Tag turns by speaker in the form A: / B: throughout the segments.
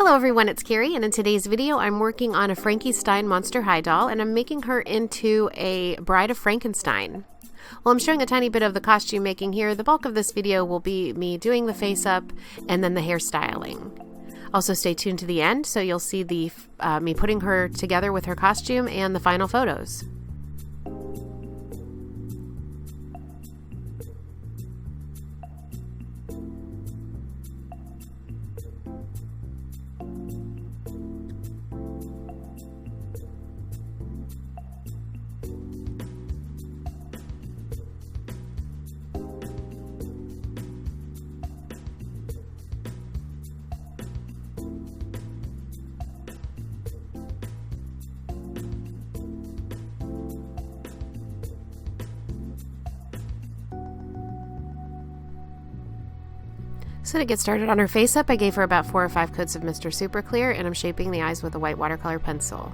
A: Hello everyone, it's Carrie, and in today's video I'm working on a Frankenstein Monster High doll, and I'm making her into a Bride of Frankenstein. While I'm showing a tiny bit of the costume making here, the bulk of this video will be me doing the face up and then the hairstyling. Also stay tuned to the end so you'll see the me putting her together with her costume and the final photos. So to get started on her face up, I gave her about 4 or 5 coats of Mr. Super Clear, and I'm shaping the eyes with a white watercolor pencil.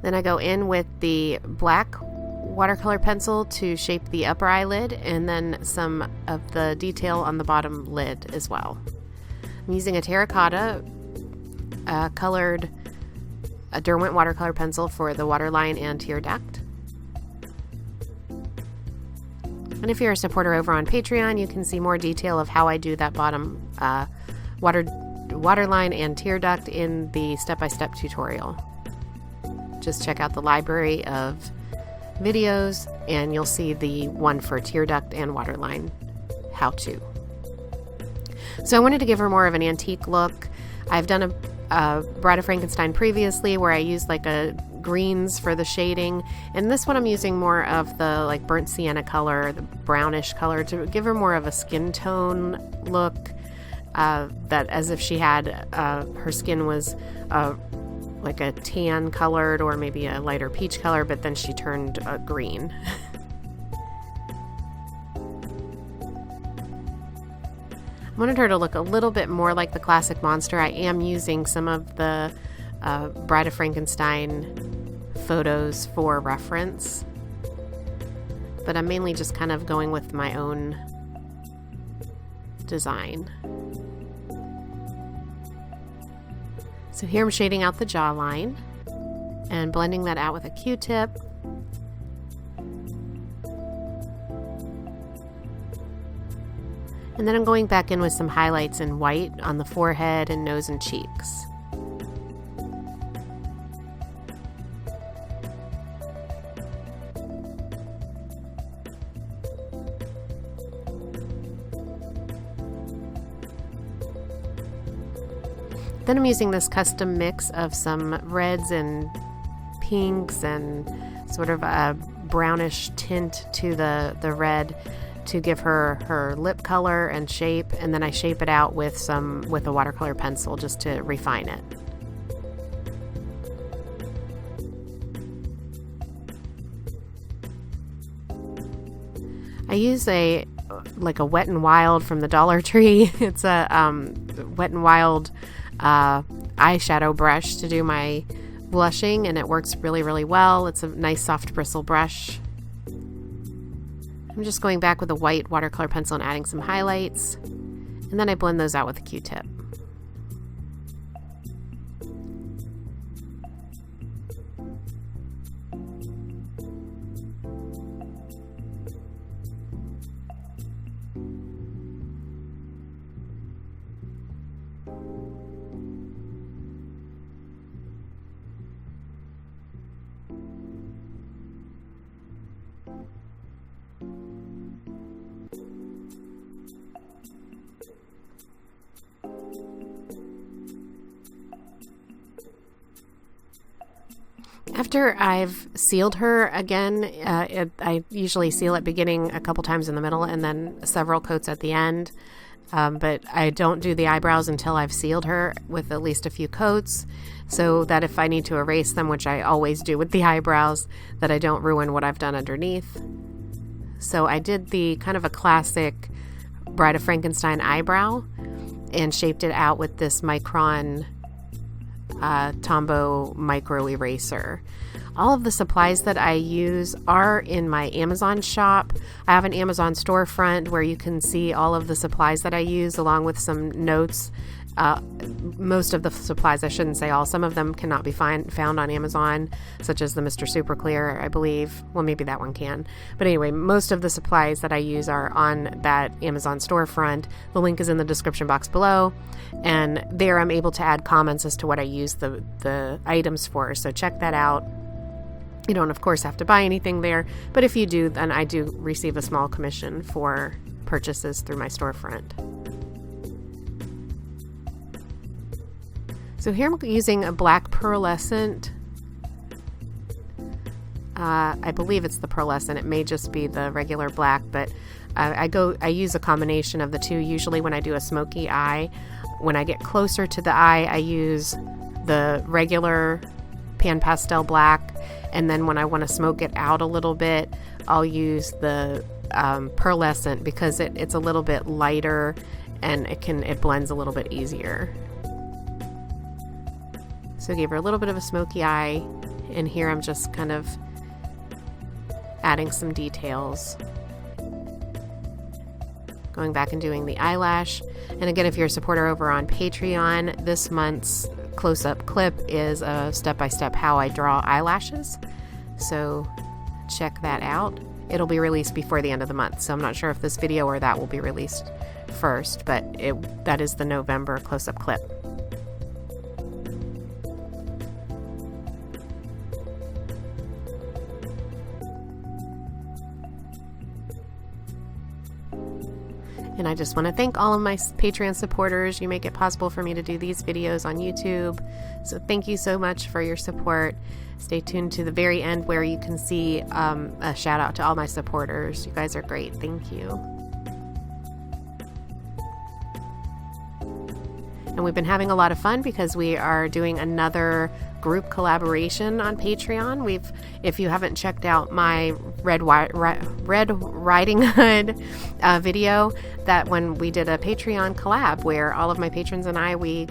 A: Then I go in with the black watercolor pencil to shape the upper eyelid, and then some of the detail on the bottom lid as well. I'm using a terracotta colored Derwent watercolor pencil for the waterline and tear duct. And if you're a supporter over on Patreon, you can see more detail of how I do that bottom waterline and tear duct in the step-by-step tutorial. Just check out the library of videos and you'll see the one for tear duct and waterline how-to. So I wanted to give her more of an antique look. I've done a Bride of Frankenstein previously where I used like a greens for the shading, and this one I'm using more of the like burnt sienna color, the brownish color, to give her more of a skin tone look, that as if she had her skin was like a tan colored or maybe a lighter peach color, but then she turned green. I wanted her to look a little bit more like the classic monster. I am using some of the Bride of Frankenstein photos for reference, but I'm mainly just kind of going with my own design. So here I'm shading out the jawline and blending that out with a Q-tip. And then I'm going back in with some highlights in white on the forehead and nose and cheeks. Then I'm using this custom mix of some reds and pinks and sort of a brownish tint to the red to give her lip color and shape, and then I shape it out with a watercolor pencil just to refine it. I use a Wet n Wild from the Dollar Tree. It's a Wet n Wild eyeshadow brush to do my blushing, and it works really well. It's a nice soft bristle brush. I'm just going back with a white watercolor pencil and adding some highlights, and then I blend those out with a Q-tip. After I've sealed her again, I usually seal at beginning, a couple times in the middle, and then several coats at the end. But I don't do the eyebrows until I've sealed her with at least a few coats, so that if I need to erase them, which I always do with the eyebrows, that I don't ruin what I've done underneath. So I did the kind of a classic Bride of Frankenstein eyebrow and shaped it out with this Micron Tombow micro eraser. All of the supplies that I use are in my Amazon shop. I have an Amazon storefront where you can see all of the supplies that I use along with some notes. Most of the supplies, I shouldn't say all, some of them cannot be found on Amazon, such as the Mr. Super Clear, I believe. Well, maybe that one can. But anyway, most of the supplies that I use are on that Amazon storefront. The link is in the description box below. And there I'm able to add comments as to what I use the items for. So check that out. You don't, of course, have to buy anything there. But if you do, then I do receive a small commission for purchases through my storefront. So here I'm using a black pearlescent. I believe it's the pearlescent. It may just be the regular black, but I use a combination of the two. Usually when I do a smoky eye, when I get closer to the eye, I use the regular pan pastel black, and then when I want to smoke it out a little bit, I'll use the pearlescent because it's a little bit lighter and it blends a little bit easier. So give her a little bit of a smoky eye, and here I'm just kind of adding some details. Going back and doing the eyelash. And again, if you're a supporter over on Patreon, this month's close-up clip is a step-by-step how I draw eyelashes. So check that out. It'll be released before the end of the month, so I'm not sure if this video or that will be released first, but that is the November close-up clip. And I just want to thank all of my Patreon supporters. You make it possible for me to do these videos on YouTube. So thank you so much for your support. Stay tuned to the very end where you can see a shout out to all my supporters. You guys are great. Thank you. And we've been having a lot of fun because we are doing another group collaboration on Patreon. If you haven't checked out my Red Riding Hood video, that when we did a Patreon collab where all of my patrons and I, we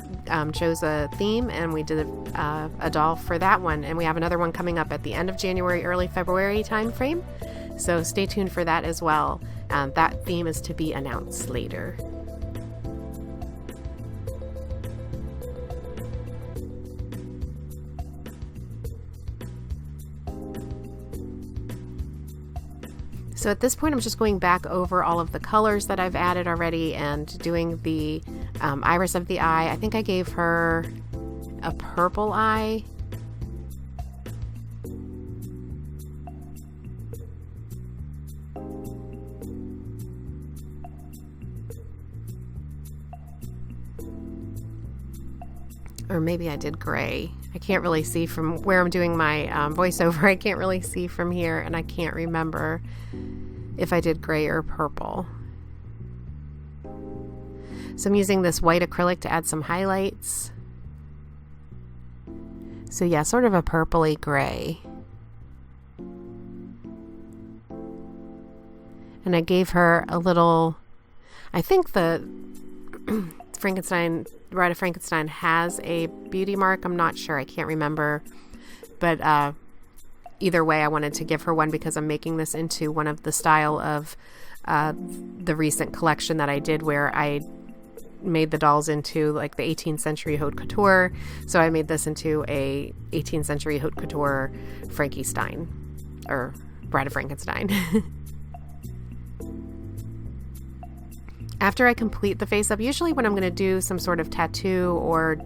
A: chose a theme and we did a doll for that one. And we have another one coming up at the end of January, early February time frame. So stay tuned for that as well. That theme is to be announced later. So at this point, I'm just going back over all of the colors that I've added already and doing the iris of the eye. I think I gave her a purple eye. Or maybe I did gray. I can't really see from where I'm doing my voiceover. I can't really see from here, and I can't remember if I did gray or purple. So I'm using this white acrylic to add some highlights. So yeah, sort of a purpley gray. And I gave her a little, I think the Bride of Frankenstein has a beauty mark. I'm not sure. I can't remember. But either way, I wanted to give her one because I'm making this into one of the style of the recent collection that I did where I made the dolls into like the 18th century Haute Couture. So I made this into a 18th century Haute Couture Frankenstein, or Bride of Frankenstein. After I complete the face up, usually when I'm going to do some sort of tattoo or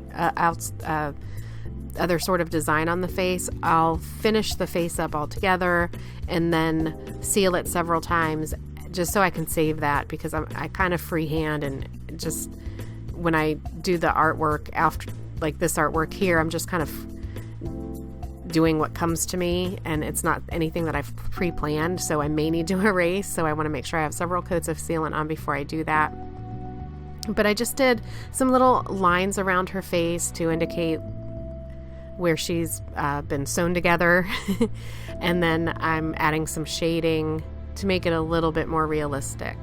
A: other sort of design on the face, I'll finish the face up altogether and then seal it several times just so I can save that, because I kind of freehand, and just when I do the artwork after, like this artwork here, I'm just kind of doing what comes to me, and it's not anything that I've pre-planned, so I may need to erase. So I want to make sure I have several coats of sealant on before I do that. But I just did some little lines around her face to indicate where she's been sewn together. And then I'm adding some shading to make it a little bit more realistic.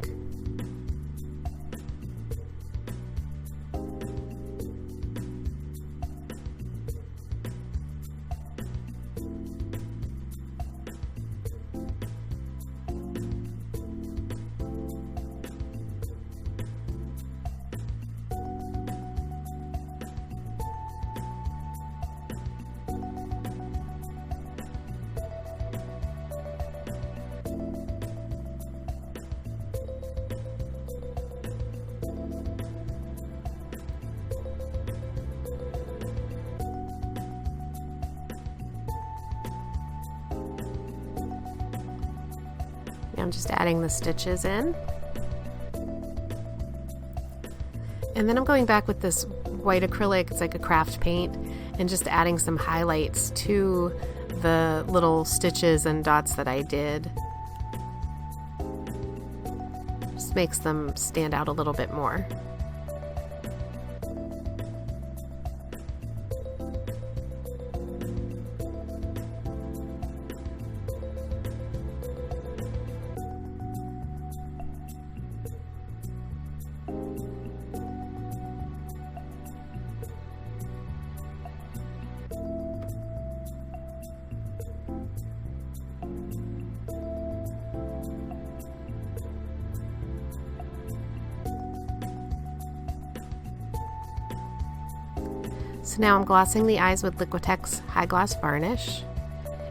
A: I'm just adding the stitches in. And then I'm going back with this white acrylic, it's like a craft paint, and just adding some highlights to the little stitches and dots that I did. Just makes them stand out a little bit more. So now I'm glossing the eyes with Liquitex High Gloss Varnish,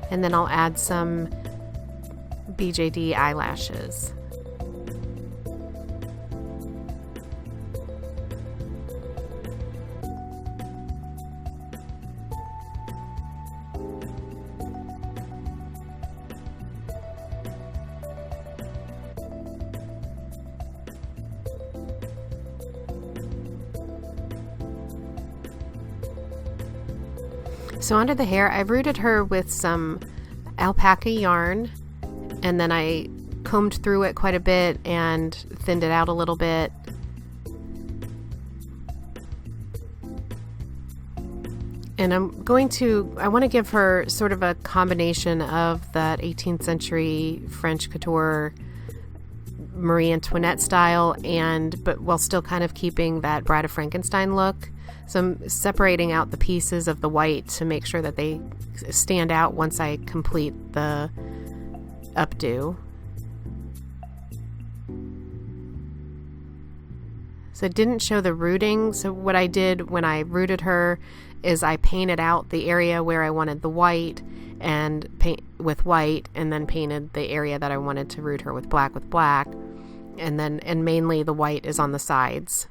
A: and then I'll add some BJD eyelashes. So under the hair, I rooted her with some alpaca yarn, and then I combed through it quite a bit and thinned it out a little bit. And I want to give her sort of a combination of that 18th century French couture Marie Antoinette style, but while still kind of keeping that Bride of Frankenstein look. So I'm separating out the pieces of the white to make sure that they stand out once I complete the updo. So I didn't show the rooting. So what I did when I rooted her is I painted out the area where I wanted the white and with white, and then painted the area that I wanted to root her with black, and mainly the white is on the sides.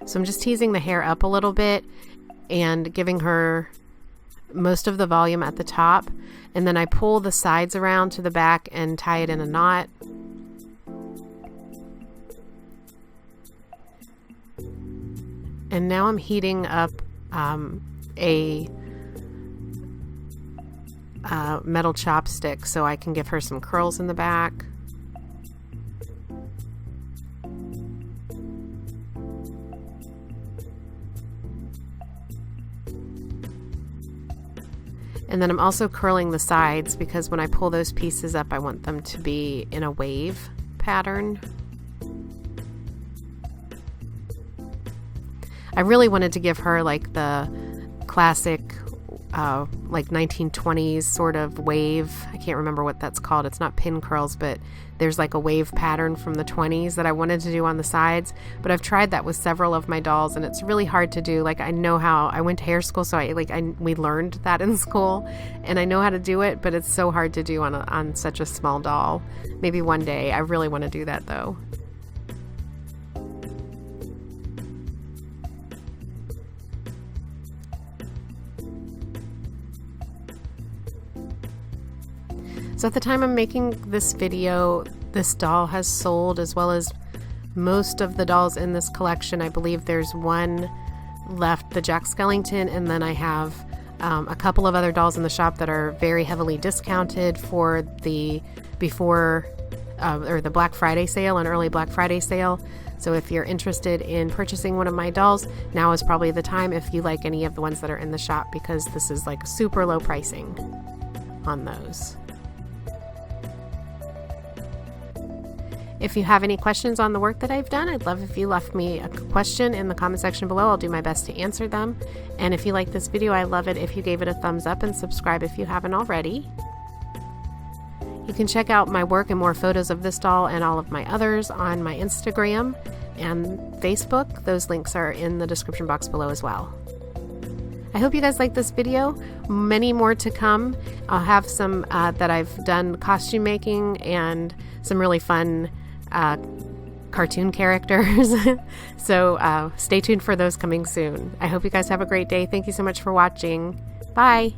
A: So I'm just teasing the hair up a little bit and giving her most of the volume at the top, and then I pull the sides around to the back and tie it in a knot. And now I'm heating up a metal chopstick so I can give her some curls in the back. And then I'm also curling the sides because when I pull those pieces up, I want them to be in a wave pattern. I really wanted to give her like the classic like 1920s sort of wave. I can't remember what that's called. It's not pin curls, but there's like a wave pattern from the 20s that I wanted to do on the sides. But I've tried that with several of my dolls, and it's really hard to do. Like, I know how, I went to hair school, so we learned that in school, and I know how to do it, but it's so hard to do on such a small doll. Maybe one day. I really want to do that though. So at the time I'm making this video, this doll has sold, as well as most of the dolls in this collection. I believe there's one left, the Jack Skellington, and then I have a couple of other dolls in the shop that are very heavily discounted for the the Black Friday sale and early Black Friday sale. So if you're interested in purchasing one of my dolls, now is probably the time if you like any of the ones that are in the shop, because this is like super low pricing on those. If you have any questions on the work that I've done, I'd love if you left me a question in the comment section below. I'll do my best to answer them. And if you like this video, I love it if you gave it a thumbs up and subscribe if you haven't already. You can check out my work and more photos of this doll and all of my others on my Instagram and Facebook. Those links are in the description box below as well. I hope you guys like this video. Many more to come. I'll have some that I've done costume making and some really fun cartoon characters. So stay tuned for those coming soon. I hope you guys have a great day. Thank you so much for watching. Bye.